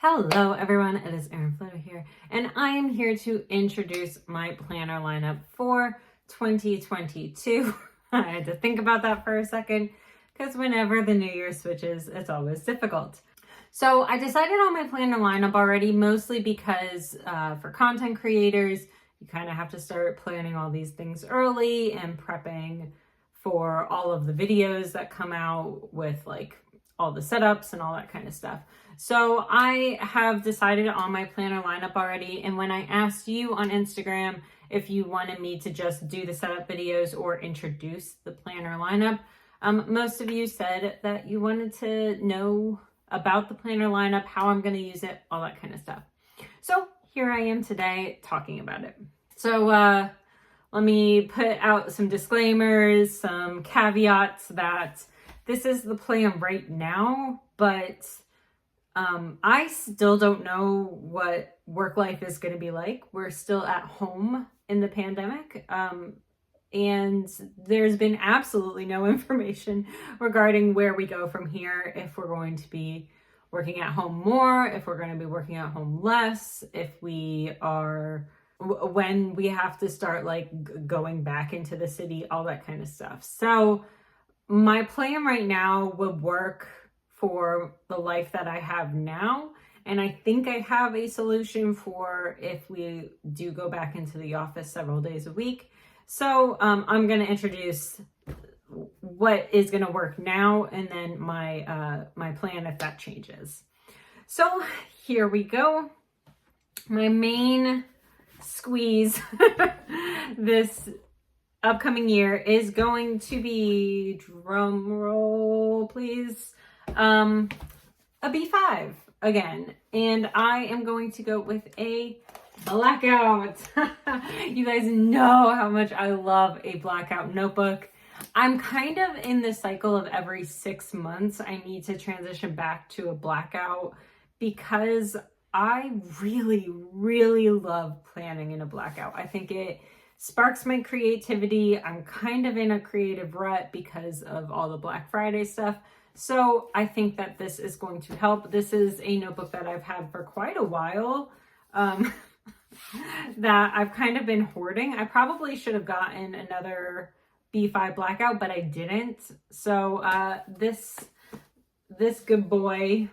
Hello everyone, it is Erin Floto here, and I am here to introduce my planner lineup for 2022. I had to think about that for a second, because whenever the new year switches, it's always difficult. So I decided on my planner lineup already, mostly because for content creators, you kind of have to start planning all these things early and prepping for all of the videos that come out with like all the setups and all that kind of stuff. So I have decided on my planner lineup already. And when I asked you on Instagram if you wanted me to just do the setup videos or introduce the planner lineup, most of you said that you wanted to know about the planner lineup, how I'm going to use it, all that kind of stuff. So here I am today talking about it. So let me put out some disclaimers, some caveats that this is the plan right now, but I still don't know what work life is going to be like. We're still at home in the pandemic, and there's been absolutely no information regarding where we go from here, if we're going to be working at home more, if we're going to be working at home less, if we are, when we have to start like going back into the city, all that kind of stuff. So my plan right now would work for the life that I have now. And I think I have a solution for if we do go back into the office several days a week. So I'm going to introduce what is going to work now, and then my plan if that changes. So here we go. My main squeeze this upcoming year is going to be, drum roll please, a B5 again, and I am going to go with a blackout. You guys know how much I love a blackout notebook. I'm kind of in the cycle of every 6 months I need to transition back to a blackout, because I really love planning in a blackout. I think it sparks my creativity. I'm kind of in a creative rut because of all the Black Friday stuff. So I think that this is going to help. This is a notebook that I've had for quite a while, that I've kind of been hoarding. I probably should have gotten another B5 blackout, but I didn't. So this good boy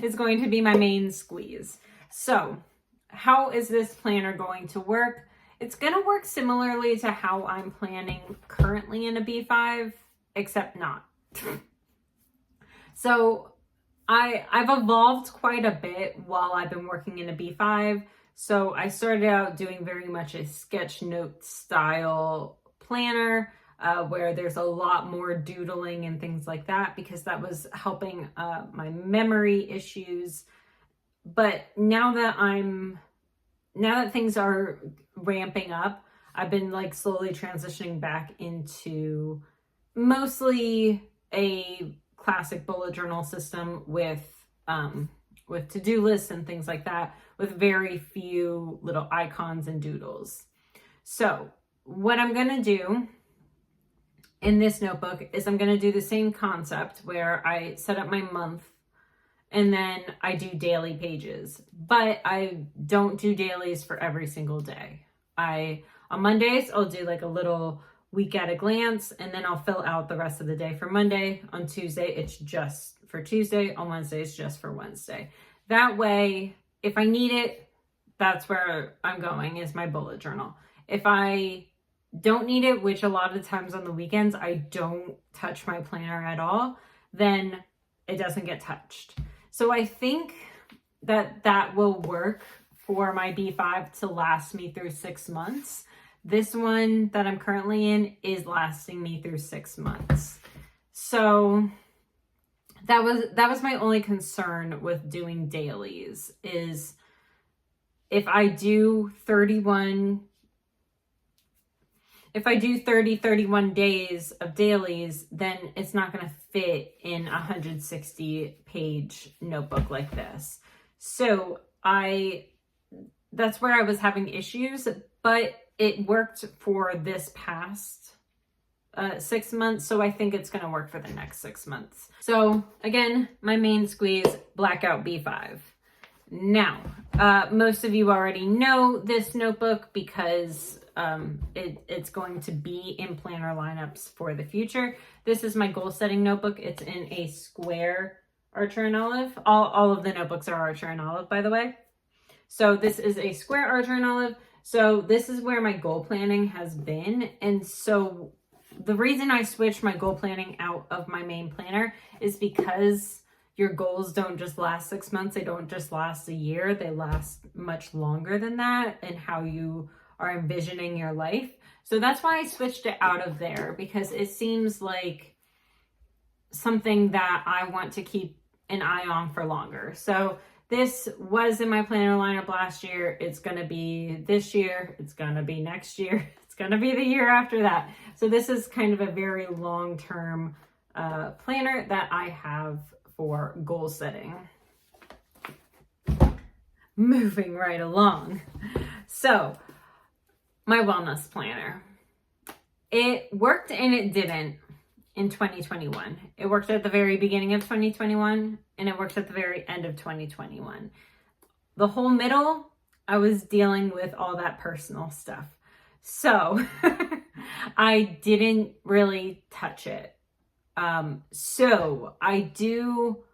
is going to be my main squeeze. So how is this planner going to work? It's going to work similarly to how I'm planning currently in a B5, except not. So I've evolved quite a bit while I've been working in a B5. So I started out doing very much a sketch note style planner, where there's a lot more doodling and things like that, because that was helping my memory issues. But now that things are ramping up, I've been like slowly transitioning back into mostly a classic bullet journal system with to-do lists and things like that, with very few little icons and doodles. So what I'm going to do in this notebook is I'm going to do the same concept where I set up my month and then I do daily pages, but I don't do dailies for every single day. On Mondays, I'll do like a little week at a glance, and then I'll fill out the rest of the day for Monday. On Tuesday, it's just for Tuesday. On Wednesday, it's just for Wednesday. That way, if I need it, that's where I'm going, is my bullet journal. If I don't need it, which a lot of times on the weekends, I don't touch my planner at all, then it doesn't get touched. So I think that will work for my B5 to last me through 6 months. This one that I'm currently in is lasting me through 6 months. So that was my only concern with doing dailies, is if I do 31 days of dailies, then it's not going to fit in a 160 page notebook like this. So that's where I was having issues, but it worked for this past 6 months, so I think it's going to work for the next 6 months. So again, my main squeeze, Blackout B5. Now, most of you already know this notebook because it's going to be in planner lineups for the future. This is my goal setting notebook. It's in a square Archer and Olive. All of the notebooks are Archer and Olive, by the way. So this is a square Archer and Olive. So this is where my goal planning has been. And so the reason I switched my goal planning out of my main planner is because your goals don't just last 6 months. They don't just last a year. They last much longer than that and how you are envisioning your life. So that's why I switched it out of there, because it seems like something that I want to keep an eye on for longer. So this was in my planner lineup last year. It's going to be this year. It's going to be next year. It's going to be the year after that. So this is kind of a very long-term planner that I have for goal setting. Moving right along. So my wellness planner. It worked and it didn't in 2021. It worked at the very beginning of 2021 and it worked at the very end of 2021. The whole middle, I was dealing with all that personal stuff. So I didn't really touch it. So I do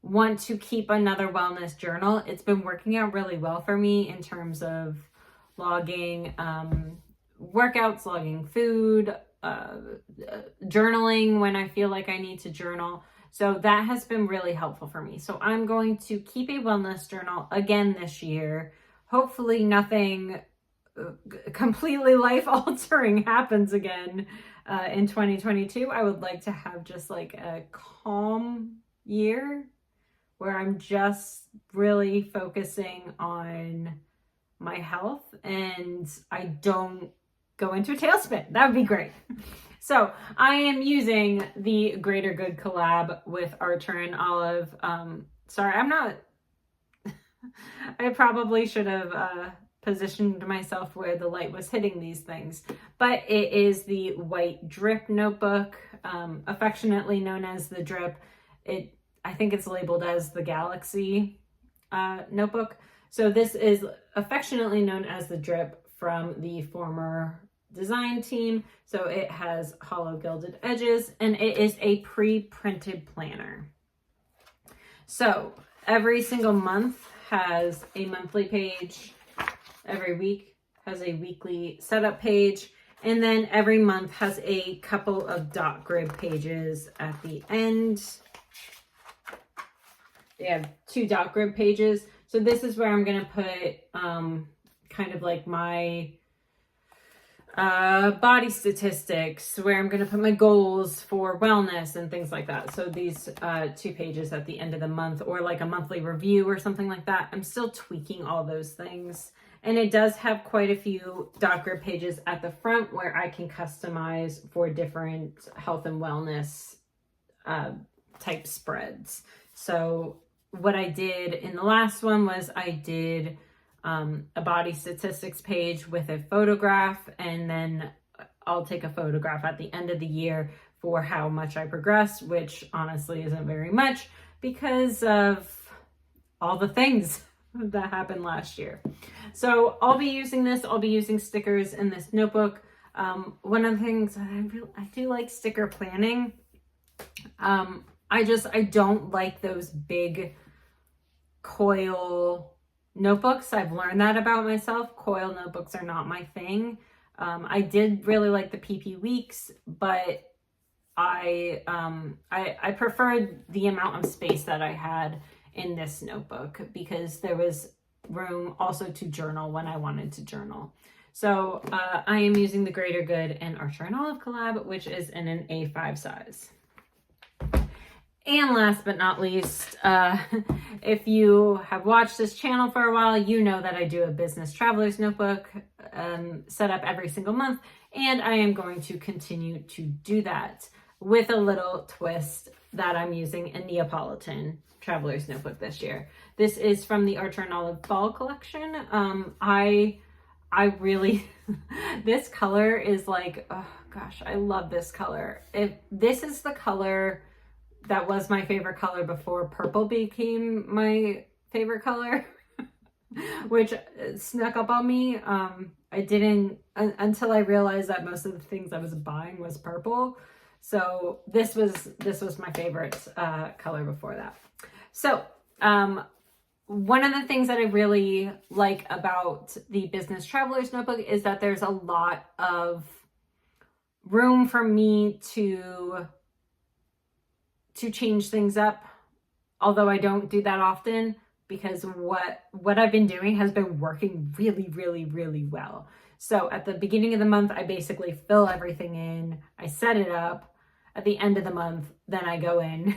want to keep another wellness journal. It's been working out really well for me in terms of logging workouts, logging food, journaling when I feel like I need to journal. So that has been really helpful for me. So I'm going to keep a wellness journal again this year. Hopefully nothing completely life-altering happens again in 2022. I would like to have just like a calm year where I'm just really focusing on my health and I don't go into a tailspin. That would be great. So I am using the Greater Good collab with Archer and Olive. Sorry, I'm not, I probably should have positioned myself where the light was hitting these things, but it is the white drip notebook, affectionately known as the drip. I think it's labeled as the Galaxy notebook. So this is affectionately known as the drip from the former design team. So it has hollow gilded edges and it is a pre-printed planner. So every single month has a monthly page. Every week has a weekly setup page. And then every month has a couple of dot grid pages at the end. They have 2 dot grid pages. So this is where I'm going to put kind of like my body statistics, where I'm going to put my goals for wellness and things like that. So these 2 pages at the end of the month, or like a monthly review or something like that. I'm still tweaking all those things. And it does have quite a few dot grid pages at the front where I can customize for different health and wellness type spreads. So what I did in the last one was I did a body statistics page with a photograph, and then I'll take a photograph at the end of the year for how much I progressed, which honestly isn't very much because of all the things that happened last year. So I'll be using this. I'll be using stickers in this notebook. One of the things I do like sticker planning. I don't like those big coil notebooks. I've learned that about myself. Coil notebooks are not my thing. I did really like the PP Weeks, but I preferred the amount of space that I had in this notebook because there was room also to journal when I wanted to journal. So I am using the Greater Good and Archer and Olive collab, which is in an A5 size. And last but not least, if you have watched this channel for a while, you know that I do a business traveler's notebook set up every single month, and I am going to continue to do that with a little twist that I'm using a Neapolitan traveler's notebook this year. This is from the Archer and Olive Fall collection. I I really, this color is like, oh gosh, I love this color. This is the color that was my favorite color before purple became my favorite color, which snuck up on me. I didn't, until I realized that most of the things I was buying was purple. So this was my favorite color before that. So, one of the things that I really like about the Business Traveler's Notebook is that there's a lot of room for me to change things up, although I don't do that often, because what I've been doing has been working really, really, really well. So at the beginning of the month, I basically fill everything in, I set it up. At the end of the month, then I go in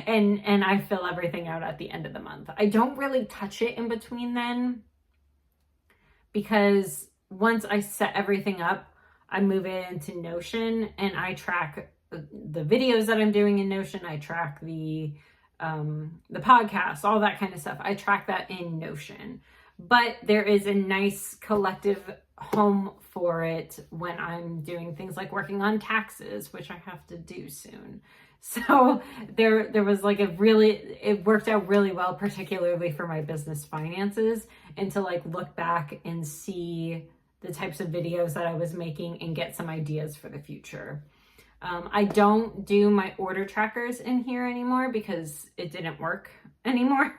and I fill everything out at the end of the month. I don't really touch it in between then, because once I set everything up, I move it into Notion and I track the videos that I'm doing in Notion. I track the podcast, all that kind of stuff. I track that in Notion. But there is a nice collective home for it when I'm doing things like working on taxes, which I have to do soon. So there was like it worked out really well, particularly for my business finances, and to like look back and see the types of videos that I was making and get some ideas for the future. I don't do my order trackers in here anymore because it didn't work anymore.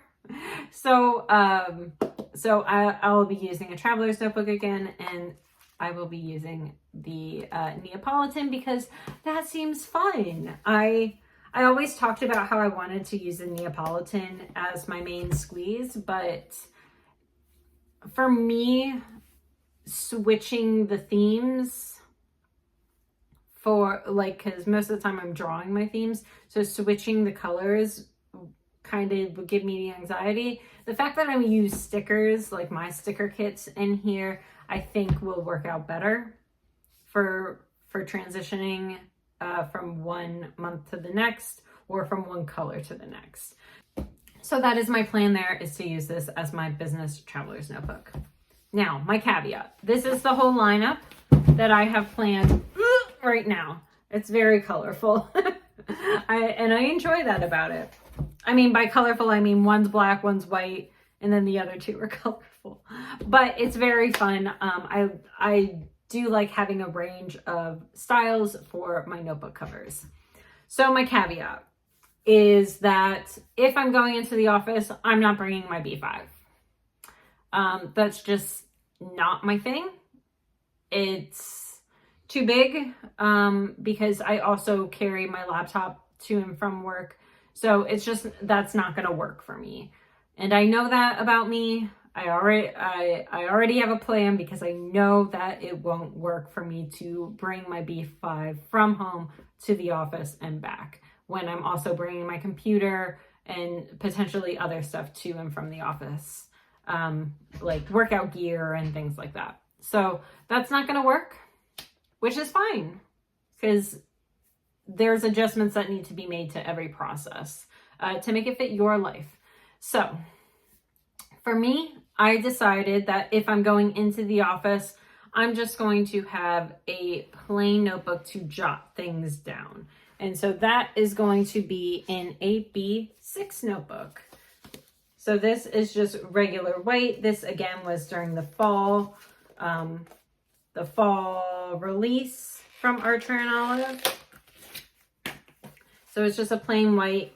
So I'll be using a traveler's notebook again, and I will be using the Neapolitan because that seems fun. I always talked about how I wanted to use the Neapolitan as my main squeeze, but for me, switching the themes for like, because most of the time I'm drawing my themes, so switching the colors kind of would give me the anxiety. The fact that I use stickers, like my sticker kits in here, I think will work out better for transitioning from one month to the next, or from one color to the next. So that is my plan there, is to use this as my business traveler's notebook. Now, my caveat. This is the whole lineup that I have planned right now. It's very colorful. I enjoy that about it. I mean, by colorful, I mean one's black, one's white, and then the other two are colorful. But it's very fun. I do like having a range of styles for my notebook covers. So my caveat is that if I'm going into the office, I'm not bringing my B5. That's just not my thing. It's too big because I also carry my laptop to and from work. So it's just, that's not going to work for me. And I know that about me. I already have a plan, because I know that it won't work for me to bring my B5 from home to the office and back, when I'm also bringing my computer and potentially other stuff to and from the office, like workout gear and things like that. So that's not going to work, which is fine, because there's adjustments that need to be made to every process to make it fit your life. So for me, I decided that if I'm going into the office, I'm just going to have a plain notebook to jot things down. And so that is going to be in a B6 notebook. So this is just regular white. This again was during the fall release from Archer and Olive. So it's just a plain white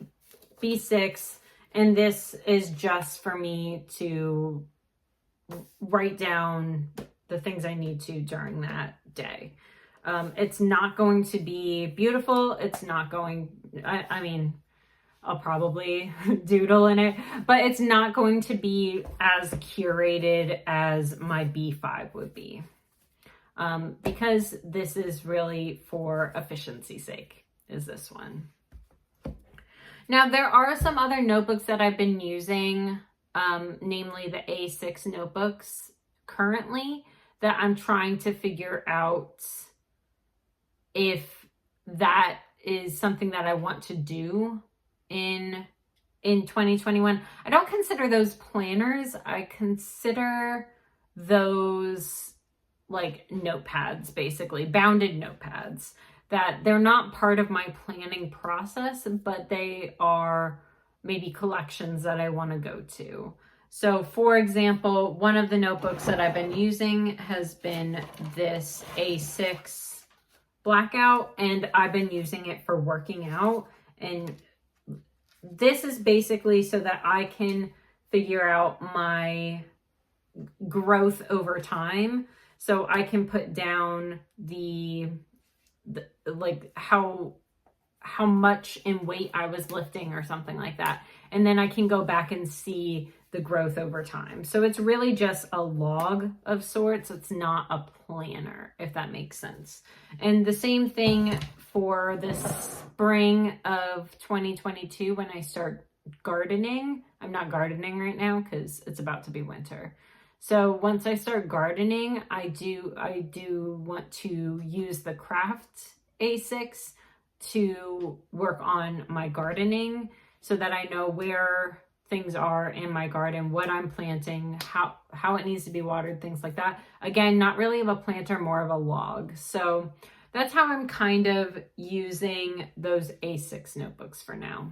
B6. And this is just for me to write down the things I need to during that day. It's not going to be beautiful. It's not going, I mean, I'll probably doodle in it, but it's not going to be as curated as my B5 would be. Because this is really for efficiency's sake, is this one. Now, there are some other notebooks that I've been using, namely the A6 notebooks currently, that I'm trying to figure out if that is something that I want to do in 2021. I don't consider those planners. I consider those like notepads, basically bounded notepads, that they're not part of my planning process, but they are maybe collections that I want to go to. So for example, one of the notebooks that I've been using has been this A6 blackout, and I've been using it for working out. And this is basically so that I can figure out my growth over time. So I can put down the like how much in weight I was lifting or something like that. And then I can go back and see the growth over time. So it's really just a log of sorts. It's not a planner, if that makes sense. And the same thing for the spring of 2022 when I start gardening. I'm not gardening right now because it's about to be winter. So once I start gardening, I do want to use the craft A6 to work on my gardening so that I know where things are in my garden, what I'm planting, how it needs to be watered, things like that. Again, not really of a planter, more of a log. So that's how I'm kind of using those A6 notebooks for now.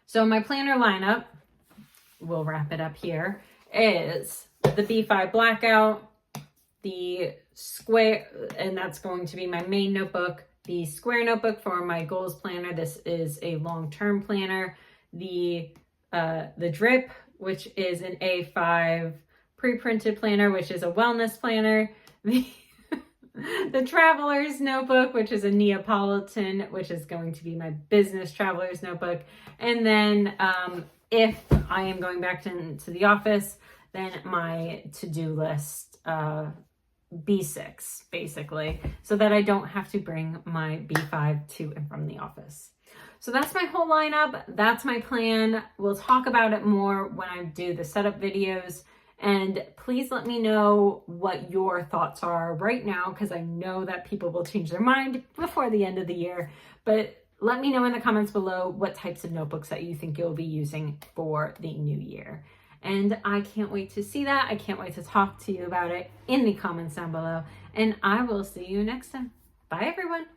So my planner lineup, we'll wrap it up here, is the B5 blackout, the square, and that's going to be my main notebook, the square notebook for my goals planner. This is a long-term planner. The drip, which is an A5 pre-printed planner, which is a wellness planner. The traveler's notebook, which is a Neapolitan, which is going to be my business traveler's notebook. And then if I am going back to the office, then my to-do list, B6, basically, so that I don't have to bring my B5 to and from the office. So that's my whole lineup. That's my plan. We'll talk about it more when I do the setup videos. And please let me know what your thoughts are right now, because I know that people will change their mind before the end of the year. But let me know in the comments below what types of notebooks that you think you'll be using for the new year. And I can't wait to see that. I can't wait to talk to you about it in the comments down below. And I will see you next time. Bye, everyone.